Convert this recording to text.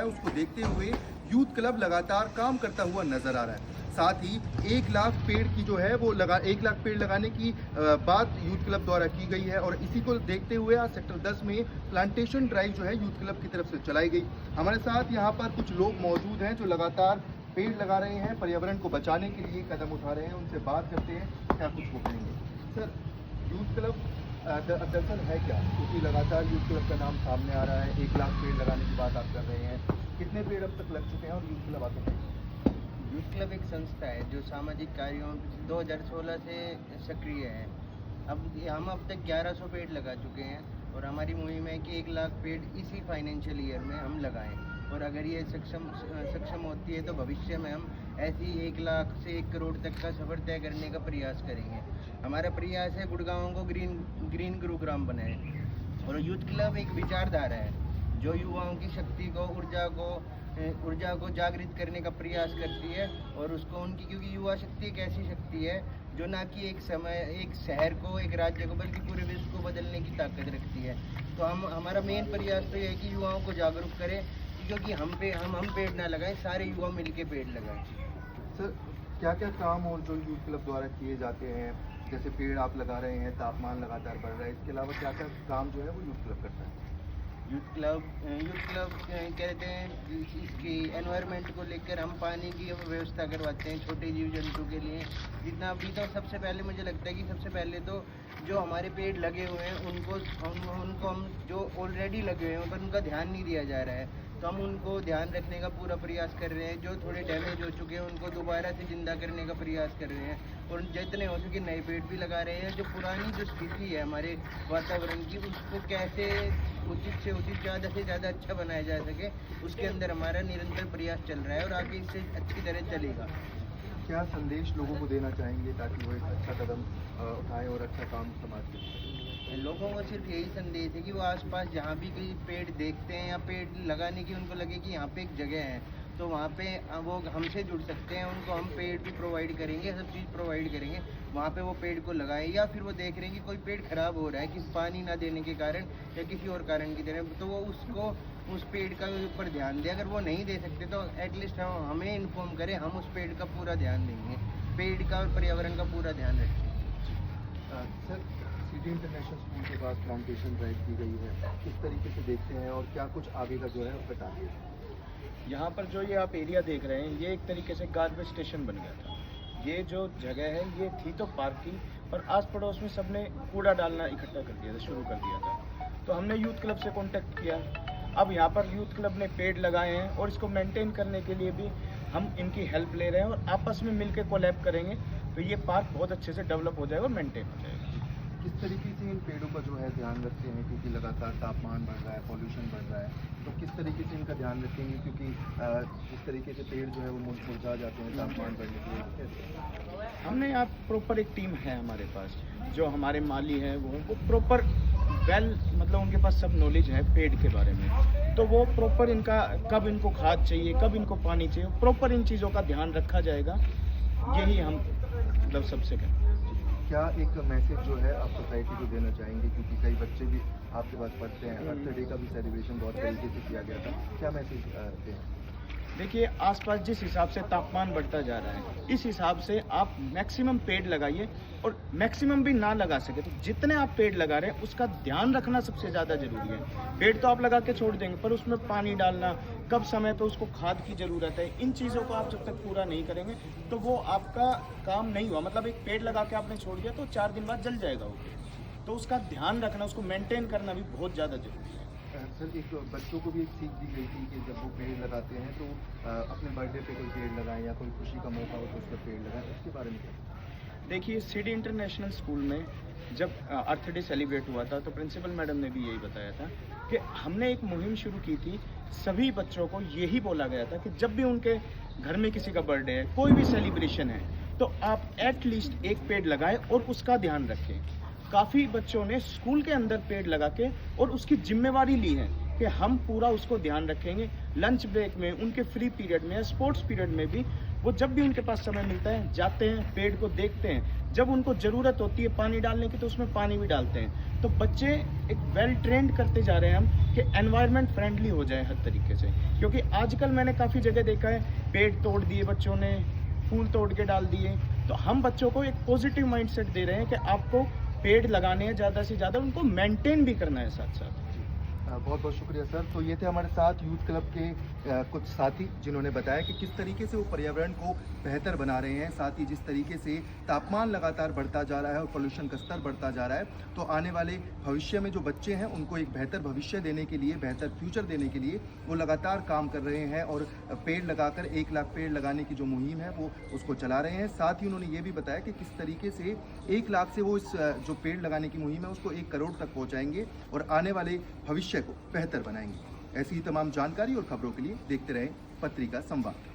है उसको देखते हुए यूथ क्लब लगातार काम करता हुआ नजर आ रहा है। साथ ही 1 लाख पेड़ की जो है वो 1 लाख पेड़ लगाने की बात यूथ क्लब द्वारा की गई है और इसी को देखते हुए आज सेक्टर 10 में प्लांटेशन ड्राइव जो है यूथ क्लब की तरफ से चलाई गई। हमारे साथ यहाँ पर कुछ लोग मौजूद हैं जो लगातार पेड़ लगा रहे हैं, पर्यावरण को बचाने के लिए कदम उठा रहे हैं। उनसे बात करते हैं, क्या कुछ वो कहेंगे। सर, यूथ क्लब दरअसल है क्या, क्योंकि लगातार यूथ क्लब का नाम सामने आ रहा है, 1 लाख पेड़ लगाने की बात आप कर रहे हैं, कितने पेड़ अब तक लग चुके हैं और यूथ क्लब आते हैं? यूथ क्लब एक संस्था है जो सामाजिक कार्यों 2016 से सक्रिय है। हम अब तक 1100 पेड़ लगा चुके हैं और हमारी मुहिम है कि 1 लाख पेड़ इसी फाइनेंशियल ईयर में हम लगाएं और अगर ये सक्षम होती है तो भविष्य में हम ऐसी 1 लाख से 1 करोड़ तक का सफ़र तय करने का प्रयास करेंगे। हमारा प्रयास है गुड़गांव को ग्रीन गुरुग्राम बनाए और यूथ क्लब एक विचारधारा है जो युवाओं की शक्ति को ऊर्जा को जागृत करने का प्रयास करती है और उसको उनकी, क्योंकि युवा शक्ति एक ऐसी शक्ति है जो ना कि एक शहर को, एक राज्य को, बल्कि पूरे विश्व को बदलने की ताकत रखती है। तो हमारा मेन प्रयास तो ये है कि युवाओं को जागरूक करें, क्योंकि हम पेड़ ना लगाएं, सारे युवा मिलके पेड़ लगाएं। सर, क्या क्या काम और जो यूथ क्लब द्वारा किए जाते हैं, जैसे पेड़ आप लगा रहे हैं, तापमान लगातार बढ़ रहा है, इसके अलावा क्या क्या काम जो है वो यूथ क्लब करता है? यूथ क्लब कहते हैं इसकी एनवायरनमेंट को लेकर हम पानी की व्यवस्था करवाते हैं छोटे जीव जंतु के लिए। जितना भी तो सबसे पहले मुझे लगता है कि सबसे पहले तो जो हमारे पेड़ लगे हुए हैं उनको हम जो ऑलरेडी लगे हुए हैं पर उनका ध्यान नहीं दिया जा रहा है, तो हम उनको ध्यान रखने का पूरा प्रयास कर रहे हैं। जो थोड़े डैमेज हो चुके हैं उनको दोबारा से जिंदा करने का प्रयास कर रहे हैं और जितने हो सके नए पेड़ भी लगा रहे हैं। जो पुरानी जो स्थिति है हमारे वातावरण की, उसको कैसे उचित से उचित, ज़्यादा से ज़्यादा अच्छा बनाया जा सके, उसके अंदर हमारा निरंतर प्रयास चल रहा है और आगे इससे अच्छी तरह चलेगा। क्या संदेश लोगों को देना चाहेंगे ताकि वो एक अच्छा कदम उठाएं और अच्छा काम समाज के? लोगों को सिर्फ यही संदेश है कि वो आसपास जहाँ भी कोई पेड़ देखते हैं या पेड़ लगाने की उनको लगे कि यहाँ पे एक जगह है, तो वहाँ पे वो हमसे जुड़ सकते हैं। उनको हम पेड़ भी प्रोवाइड करेंगे, सब चीज़ प्रोवाइड करेंगे, वहाँ पे वो पेड़ को लगाएं। या फिर वो देख रहे हैं कि कोई पेड़ खराब हो रहा है किसी पानी ना देने के कारण या किसी और कारण की तरह, तो वो उस पेड़ का ऊपर ध्यान दें। अगर वो नहीं दे सकते तो एटलीस्ट हमें इन्फॉर्म करें, हम उस पेड़ का पूरा ध्यान देंगे, पेड़ का और पर्यावरण का पूरा ध्यान रखेंगे। सर, सिटी इंटरनेशनल स्कूल के पास प्लांटेशन ड्राइव की गई है, किस तरीके से देखते हैं और क्या कुछ आगे का जो है उसका टारगेट है? यहाँ पर जो ये आप एरिया देख रहे हैं, ये एक तरीके से गार्बेज स्टेशन बन गया था। ये जो जगह है ये थी तो पार्क की, और आस पड़ोस में सबने कूड़ा डालना इकट्ठा कर दिया था, शुरू कर दिया था। तो हमने यूथ क्लब से कांटेक्ट किया। अब यहाँ पर यूथ क्लब ने पेड़ लगाए हैं और इसको मेंटेन करने के लिए भी हम इनकी हेल्प ले रहे हैं और आपस में मिलकर कोलैब करेंगे तो ये पार्क बहुत अच्छे से डेवलप हो जाएगा और मेंटेन हो जाएगा। किस तरीके से इन पेड़ों का जो है ध्यान रखते हैं, क्योंकि लगातार तापमान बढ़ रहा है, पॉल्यूशन बढ़ रहा है, तो किस तरीके से इनका ध्यान रखेंगे, क्योंकि जिस तरीके से पेड़ जो है वो मुरझा जाते हैं तापमान बढ़ने की वजह से? हमने यहाँ प्रॉपर एक टीम है हमारे पास, जो हमारे माली हैं वो प्रॉपर मतलब उनके पास सब नॉलेज है पेड़ के बारे में, तो वो प्रॉपर इनका कब इनको खाद चाहिए, कब इनको पानी चाहिए, प्रॉपर इन चीज़ों का ध्यान रखा जाएगा। यही हम मतलब सबसे कहें। क्या एक मैसेज जो है आप सोसाइटी को देना चाहेंगे, क्योंकि कई बच्चे भी आपके पास पढ़ते हैं, अर्थ डे का भी सेलिब्रेशन बहुत तरीके से किया गया था, क्या मैसेज दें? देखिए, आसपास जिस हिसाब से तापमान बढ़ता जा रहा है, इस हिसाब से आप मैक्सिमम पेड़ लगाइए और मैक्सिमम भी ना लगा सके तो जितने आप पेड़ लगा रहे हैं उसका ध्यान रखना सबसे ज़्यादा ज़रूरी है। पेड़ तो आप लगा के छोड़ देंगे पर उसमें पानी डालना, कब समय पे उसको खाद की ज़रूरत है, इन चीज़ों को आप जब तक पूरा नहीं करेंगे तो वो आपका काम नहीं हुआ। मतलब एक पेड़ लगा के आपने छोड़ दिया तो 4 दिन बाद जल जाएगा वो पेड़, तो उसका ध्यान रखना, उसको मेंटेन करना भी बहुत ज़्यादा जरूरी है। सर, एक बच्चों को भी एक सीख दी गई थी कि जब वो पेड़ लगाते हैं तो अपने बर्थडे पे कोई पेड़ लगाएं या कोई खुशी का मौका हो तो उस पर पेड़ लगाएं, उसके बारे में क्या? देखिए, सिटी इंटरनेशनल स्कूल में जब अर्थ डे सेलिब्रेट हुआ था तो प्रिंसिपल मैडम ने भी यही बताया था कि हमने एक मुहिम शुरू की थी। सभी बच्चों को यही बोला गया था कि जब भी उनके घर में किसी का बर्थडे है, कोई भी सेलिब्रेशन है, तो आप एटलीस्ट एक पेड़ लगाएं और उसका ध्यान रखें। काफ़ी बच्चों ने स्कूल के अंदर पेड़ लगा के और उसकी जिम्मेवारी ली है कि हम पूरा उसको ध्यान रखेंगे। लंच ब्रेक में, उनके फ्री पीरियड में, स्पोर्ट्स पीरियड में भी वो जब भी उनके पास समय मिलता है जाते हैं, पेड़ को देखते हैं, जब उनको ज़रूरत होती है पानी डालने की तो उसमें पानी भी डालते हैं। तो बच्चे एक वेल ट्रेंड करते जा रहे हैं हम कि एनवायरनमेंट फ्रेंडली हो जाए हर तरीके से, क्योंकि आजकल मैंने काफ़ी जगह देखा है पेड़ तोड़ दिए बच्चों ने, फूल तोड़ के डाल दिए। तो हम बच्चों को एक पॉजिटिव माइंडसेट दे रहे हैं कि आपको पेड़ लगाने हैं, ज़्यादा से ज़्यादा उनको मेंटेन भी करना है साथ साथ। बहुत बहुत शुक्रिया सर। तो ये थे हमारे साथ यूथ क्लब के कुछ साथी जिन्होंने बताया कि किस तरीके से वो पर्यावरण को बेहतर बना रहे हैं, साथ ही जिस तरीके से तापमान लगातार बढ़ता जा रहा है और पोल्यूशन का स्तर बढ़ता जा रहा है, तो आने वाले भविष्य में जो बच्चे हैं उनको एक बेहतर भविष्य देने के लिए, बेहतर फ्यूचर देने के लिए वो लगातार काम कर रहे हैं और पेड़ लगाकर 1 लाख पेड़ लगाने की जो मुहिम है वो उसको चला रहे हैं। साथ ही उन्होंने ये भी बताया कि किस तरीके से 1 लाख से वो इस जो पेड़ लगाने की मुहिम है उसको 1 करोड़ तक पहुँचाएंगे और आने वाले भविष्य को बेहतर बनाएंगे। ऐसी ही तमाम जानकारी और खबरों के लिए देखते रहें पत्रिका संवाद।